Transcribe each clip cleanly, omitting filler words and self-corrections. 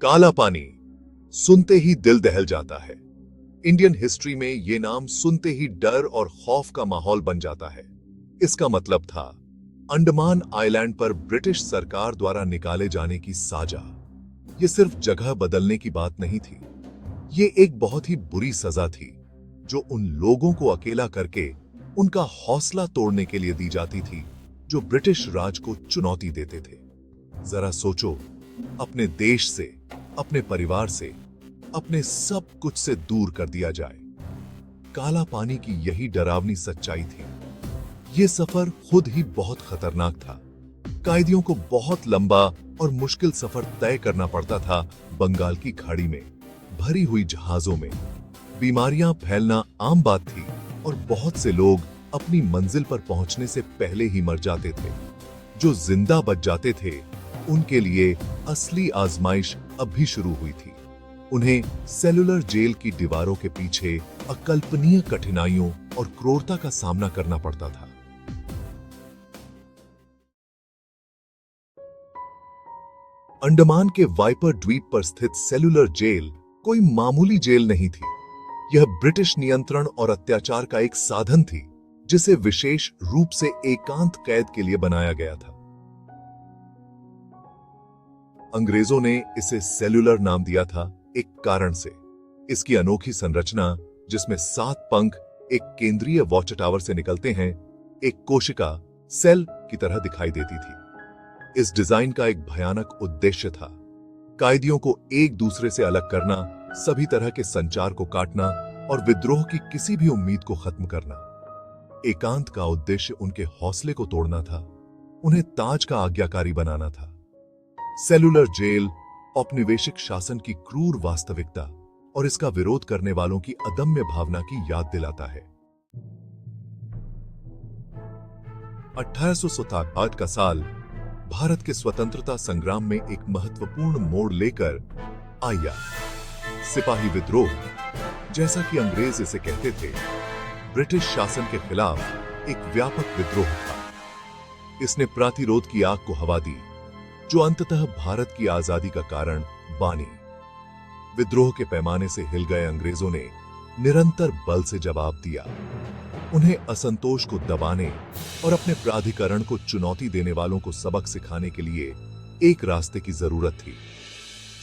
काला पानी सुनते ही दिल दहल जाता है। इंडियन हिस्ट्री में यह नाम सुनते ही डर और खौफ का माहौल बन जाता है। इसका मतलब था अंडमान आइलैंड पर ब्रिटिश सरकार द्वारा निकाले जाने की साजा। यह सिर्फ जगह बदलने की बात नहीं थी, ये एक बहुत ही बुरी सजा थी जो उन लोगों को अकेला करके उनका हौसला तोड़ने के लिए दी जाती थी जो ब्रिटिश राज को चुनौती देते थे। जरा सोचो, अपने देश से, अपने परिवार से, अपने सब कुछ से दूर कर दिया जाए। काला पानी की यही डरावनी सच्चाई थी। यह सफर खुद ही बहुत खतरनाक था। कैदियों को बहुत लंबा और मुश्किल सफर तय करना पड़ता था। बंगाल की खाड़ी में भरी हुई जहाजों में बीमारियां फैलना आम बात थी और बहुत से लोग अपनी मंजिल पर पहुंचने से पहले ही मर जाते थे। जो जिंदा बच जाते थे उनके लिए असली आजमाइश अब भी शुरू हुई थी। उन्हें सेलुलर जेल की दीवारों के पीछे अकल्पनीय कठिनाइयों और क्रूरता का सामना करना पड़ता था। अंडमान के वाइपर द्वीप पर स्थित सेलुलर जेल कोई मामूली जेल नहीं थी। यह ब्रिटिश नियंत्रण और अत्याचार का एक साधन थी जिसे विशेष रूप से एकांत कैद के लिए बनाया गया था। अंग्रेजों ने इसे सेलुलर नाम दिया था एक कारण से। इसकी अनोखी संरचना, जिसमें 7 पंख एक केंद्रीय वॉच टावर से निकलते हैं, एक कोशिका सेल की तरह दिखाई देती थी। इस डिजाइन का एक भयानक उद्देश्य था कैदियों को एक दूसरे से अलग करना, सभी तरह के संचार को काटना और विद्रोह की किसी भी उम्मीद को खत्म करना। एकांत का उद्देश्य उनके हौसले को तोड़ना था, उन्हें ताज का आज्ञाकारी बनाना था। सेलुलर जेल औपनिवेशिक शासन की क्रूर वास्तविकता और इसका विरोध करने वालों की अदम्य भावना की याद दिलाता है। 1857 का साल भारत के स्वतंत्रता संग्राम में एक महत्वपूर्ण मोड़ लेकर आया। सिपाही विद्रोह, जैसा कि अंग्रेज इसे कहते थे, ब्रिटिश शासन के खिलाफ एक व्यापक विद्रोह था। इसने प्रतिरोध की आग को हवा दी जो अंततः भारत की आजादी का कारण बनी। विद्रोह के पैमाने से हिल गए अंग्रेजों ने निरंतर बल से जवाब दिया। उन्हें असंतोष को दबाने और अपने प्राधिकरण को चुनौती देने वालों को सबक सिखाने के लिए एक रास्ते की जरूरत थी।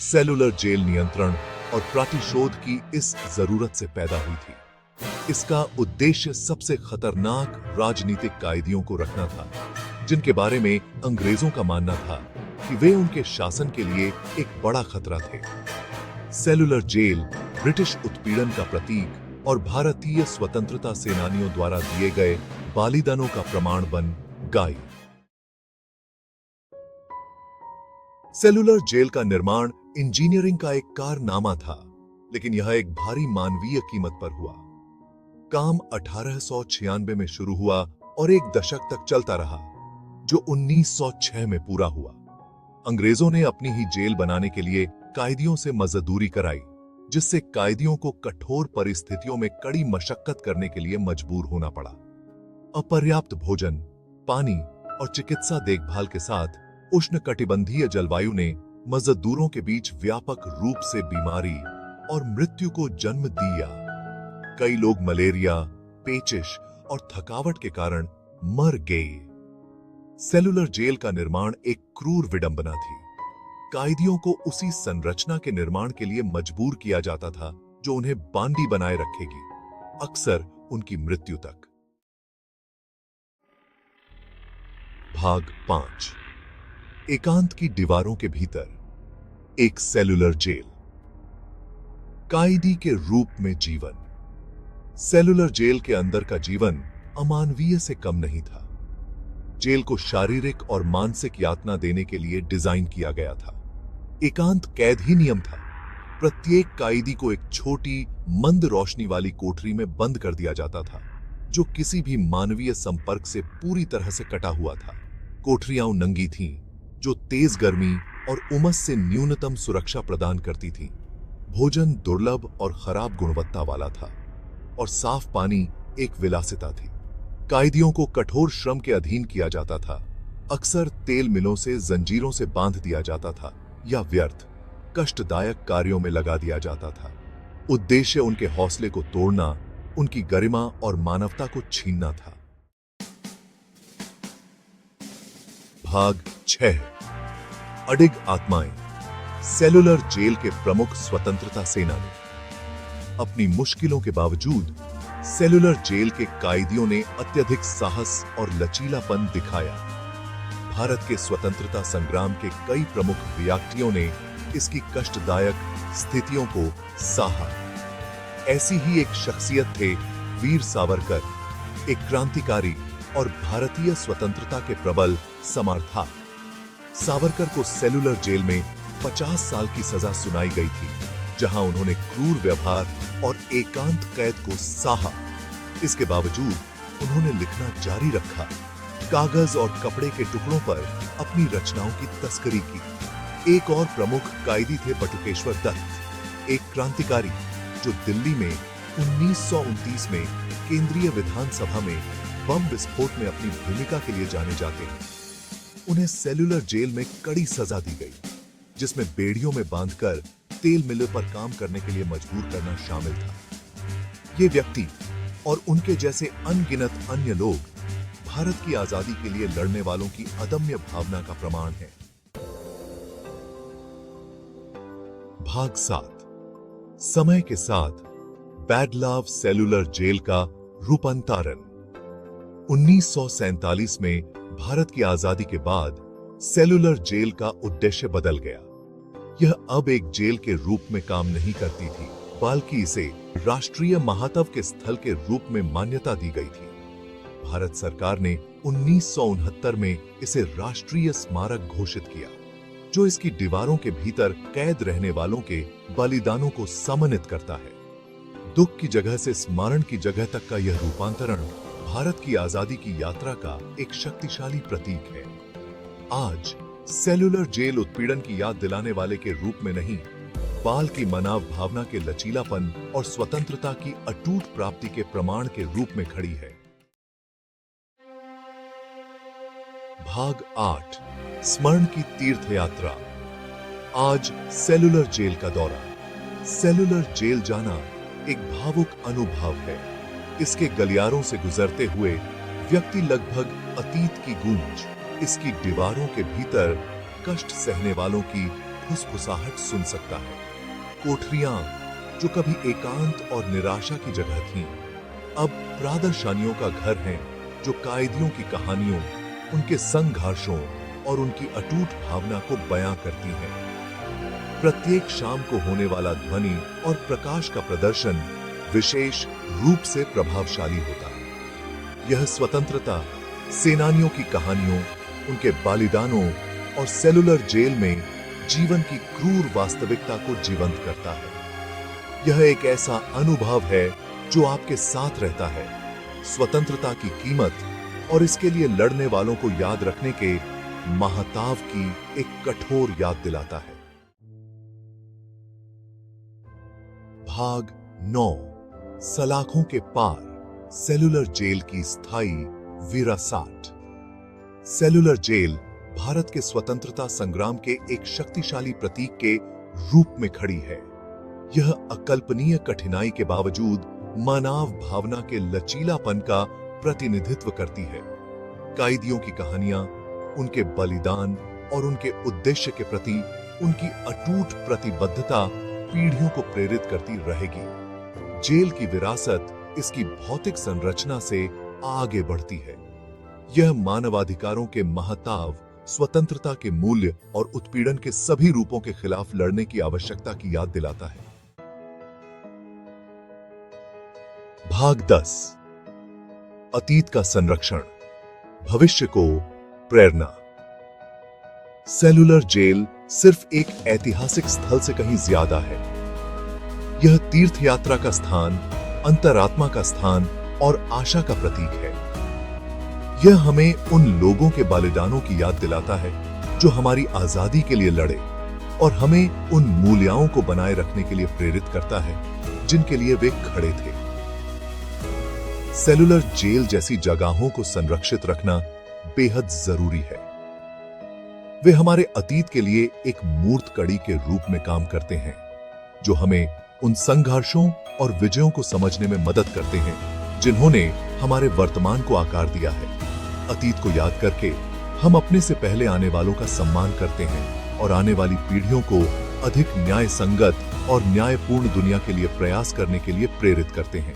सेलुलर जेल नियंत्रण और प्रतिशोध की इस जरूरत से पैदा हुई थी। इसका उद्देश्य सबसे खतरनाक राजनीतिक कैदियों को रखना था, जिनके बारे में अंग्रेजों का मानना था कि वे उनके शासन के लिए एक बड़ा खतरा थे। सेलुलर जेल ब्रिटिश उत्पीड़न का प्रतीक और भारतीय स्वतंत्रता सेनानियों द्वारा दिए गए बलिदानों का प्रमाण बन गई। सेलुलर जेल का निर्माण इंजीनियरिंग का एक कारनामा था, लेकिन यह एक भारी मानवीय कीमत पर हुआ। काम 1896 में शुरू हुआ और एक दशक तक चलता रहा, जो 1906 में पूरा हुआ। अंग्रेजों ने अपनी ही जेल बनाने के लिए कैदियों से मजदूरी कराई, जिससे कैदियों को कठोर परिस्थितियों में कड़ी मशक्कत करने के लिए मजबूर होना पड़ा। अपर्याप्त भोजन, पानी और चिकित्सा देखभाल के साथ उष्णकटिबंधीय जलवायु ने मजदूरों के बीच व्यापक रूप से बीमारी और मृत्यु को जन्म दिया। कई लोग मलेरिया, पेचिश और थकावट के कारण मर गए। सेलुलर जेल का निर्माण एक क्रूर विडंबना थी। कैदियों को उसी संरचना के निर्माण के लिए मजबूर किया जाता था जो उन्हें बांदी बनाए रखेगी, अक्सर उनकी मृत्यु तक। भाग 5। एकांत की दीवारों के भीतर एक सेलुलर जेल। कैदी के रूप में जीवन। सेलुलर जेल के अंदर का जीवन अमानवीय से कम नहीं था। जेल को शारीरिक और मानसिक यातना देने के लिए डिजाइन किया गया था। एकांत कैद ही नियम था। प्रत्येक कैदी को एक छोटी मंद रोशनी वाली कोठरी में बंद कर दिया जाता था, जो किसी भी मानवीय संपर्क से पूरी तरह से कटा हुआ था। कोठरियां नंगी थीं, जो तेज गर्मी और उमस से न्यूनतम सुरक्षा प्रदान करती थीं। भोजन दुर्लभ और खराब गुणवत्ता वाला था और साफ पानी एक विलासिता थी। कैदियों को कठोर श्रम के अधीन किया जाता था। अक्सर तेल मिलों से जंजीरों से बांध दिया जाता था या व्यर्थ कष्टदायक कार्यों में लगा दिया जाता था। उद्देश्य उनके हौसले को तोड़ना, उनकी गरिमा और मानवता को छीनना था। भाग 6। अडिग आत्माएं। सेलुलर जेल के प्रमुख स्वतंत्रता सेनानी। अपनी मुश्किलों के बावजूद सेलुलर जेल के कैदियों ने अत्यधिक साहस और लचीलापन दिखाया। भारत के स्वतंत्रता संग्राम के कई प्रमुख व्यक्तियों ने इसकी कष्टदायक स्थितियों को सहा। ऐसी ही एक शख्सियत थे वीर सावरकर, एक क्रांतिकारी और भारतीय स्वतंत्रता के प्रबल समर्थक। सावरकर को सेलुलर जेल में 50 साल की सजा सुनाई गई थी, जहां उन्होंने क्रूर व्यवहार और एकांत कैद को सहा। इसके बावजूद उन्होंने लिखना जारी रखा, कागज और कपड़े के टुकड़ों पर अपनी रचनाओं की तस्करी की। एक और प्रमुख कैदी थे बटुकेश्वर दत्त, एक क्रांतिकारी जो दिल्ली में 1929 में केंद्रीय विधानसभा में बम विस्फोट में अपनी भूमिका के लिए जाने जाते हैं। उन्हें सेलुलर जेल में कड़ी सजा दी गई, जिसमें बेड़ियों में बांधकर तेल मिलों पर काम करने के लिए मजबूर करना शामिल था। ये व्यक्ति और उनके जैसे अनगिनत अन्य लोग भारत की आजादी के लिए लड़ने वालों की अदम्य भावना का प्रमाण है। भाग 7। समय के साथ बैडलाव सेलुलर जेल का रूपांतरण। 1947 में भारत की आजादी के बाद सेलुलर जेल का उद्देश्य बदल गया। यह अब एक जेल के रूप में काम नहीं करती थी, बल्कि इसे राष्ट्रीय महत्व के स्थल के रूप में मान्यता दी गई थी। भारत सरकार ने 1969 में इसे राष्ट्रीय स्मारक घोषित किया, जो इसकी दीवारों के भीतर कैद रहने वालों के बलिदानों को सम्मानित करता है। दुख की जगह से स्मरण की जगह तक का यह रूपांतरण भारत की आजादी की यात्रा का एक शक्तिशाली प्रतीक है। आज सेलुलर जेल उत्पीड़न की याद दिलाने वाले के रूप में नहीं, बल्कि मानव भावना के लचीलापन और स्वतंत्रता की अटूट प्राप्ति के प्रमाण के रूप में खड़ी है। भाग 8। स्मरण की तीर्थ यात्रा। आज सेलुलर जेल का दौरा। सेलुलर जेल जाना एक भावुक अनुभव है। इसके गलियारों से गुजरते हुए व्यक्ति लगभग अतीत की गूंज, इसकी दीवारों के भीतर कष्ट सहने वालों की फुसफुसाहट सुन सकता है। कोठरियां जो कभी एकांत और निराशा की जगह थीं, अब प्रादर्शानियों का घर हैं, जो कैदियों की कहानियों, उनके संघर्षों और उनकी अटूट भावना को बयां करती हैं। प्रत्येक शाम को होने वाला ध्वनि और प्रकाश का प्रदर्शन विशेष रूप से प्रभावशाली होता है। यह स्वतंत्रता सेनानियों की कहानियों, उनके बलिदानों और सेलुलर जेल में जीवन की क्रूर वास्तविकता को जीवंत करता है। यह एक ऐसा अनुभव है जो आपके साथ रहता है, स्वतंत्रता की कीमत और इसके लिए लड़ने वालों को याद रखने के महताव की एक कठोर याद दिलाता है। भाग 9। सलाखों के पार सेलुलर जेल की स्थायी विरासत। सेलुलर जेल भारत के स्वतंत्रता संग्राम के एक शक्तिशाली प्रतीक के रूप में खड़ी है। यह अकल्पनीय कठिनाई के बावजूद मानव भावना के लचीलापन का प्रतिनिधित्व करती है। कैदियों की कहानियां, उनके बलिदान और उनके उद्देश्य के प्रति उनकी अटूट प्रतिबद्धता पीढ़ियों को प्रेरित करती रहेगी। जेल की विरासत इसकी भौतिक संरचना से आगे बढ़ती है। यह मानवाधिकारों के महताव, स्वतंत्रता के मूल्य और उत्पीड़न के सभी रूपों के खिलाफ लड़ने की आवश्यकता की याद दिलाता है। भाग 10। अतीत का संरक्षण, भविष्य को प्रेरणा। सेलुलर जेल सिर्फ एक ऐतिहासिक स्थल से कहीं ज्यादा है। यह तीर्थ यात्रा का स्थान, अंतरात्मा का स्थान और आशा का प्रतीक है। यह हमें उन लोगों के बलिदानों की याद दिलाता है जो हमारी आजादी के लिए लड़े, और हमें उन मूल्यों को बनाए रखने के लिए प्रेरित करता है जिनके लिए वे खड़े थे। सेलुलर जेल जैसी जगहों को संरक्षित रखना बेहद जरूरी है। वे हमारे अतीत के लिए एक मूर्त कड़ी के रूप में काम करते हैं, जो हमें उन संघर्षों और विजयों को समझने में मदद करते हैं जिन्होंने हमारे वर्तमान को आकार दिया है। अतीत को याद करके हम अपने से पहले आने वालों का सम्मान करते हैं और आने वाली पीढ़ियों को अधिक न्याय संगत और न्यायपूर्ण दुनिया के लिए प्रयास करने के लिए प्रेरित करते हैं।